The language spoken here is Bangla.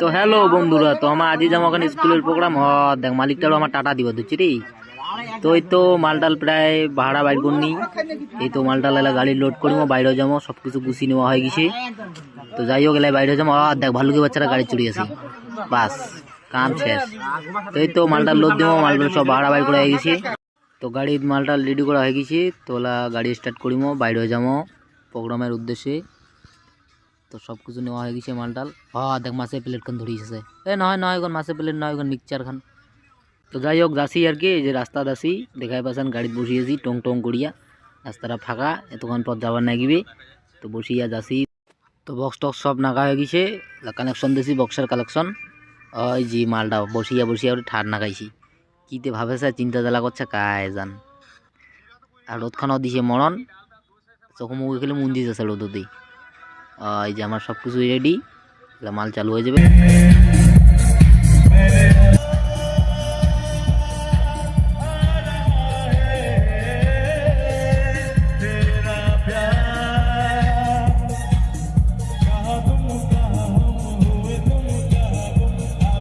তো হ্যালো বন্ধুরা, তো আমার আজই যাবো ওখানে স্কুলের প্রোগ্রাম দেখ মালিকটারও আমার টাটা দিব দিচ্ছি রে। তো এই তো মালটাল প্রায় ভাড়া বাইর করনি, এই তো মালটাল এলা গাড়ি লোড করবো, বাইরে যাবো, সব কিছু গুছিয়ে নেওয়া হয়ে গেছে। তো যাই হোক এলাই বাইরে যাবো। দেখ ভালুকি বাচ্চারা গাড়ি চড়ে আছে, বাস কাম শেষ। তো এই তো মালটাল লোড দিব, মালটাল সব ভাড়া বাইর করা হয়ে গেছে। তো গাড়ির মালটাল রেডি করা হয়ে গেছে, তো ওলা গাড়ি স্টার্ট করিমো, বাইরে যাবো প্রোগ্রামের উদ্দেশ্যে। তো সব কিছু নেওয়া হয়ে গেছে মালটাল। দেখ মাছের প্লেট খান ধরিয়েছে, নয় এখন মাছের প্লেট নয়, এখন মিক্সচার খান। তো যাই হোক যাসি আর কি, এই যে রাস্তা দাসি দেখাই পাচ্ছেন, গাড়িতে বসিয়েছি টং টং করিয়া, রাস্তাটা ফাঁকা, এতক্ষণ পর যাবার নাগিবে। তো বসিয়া যাসি। তো বক্স টক্স সব নাগা হয়ে গেছে, কানেকশন দিছি বক্সের কালেকশন। ওই যে মালটা বসিয়া ওটা ঠার নাগাইছি, কিতে ভাবেছে চিন্তা জ্বালা করছে কায় জান। আর রোদখানাও দিছে মরণ, চোখ মুখে খেলে মন দিয়েছে রোদতেই। এই যে আমার সব কিছু রেডি, মাল চালু হয়ে যাবে।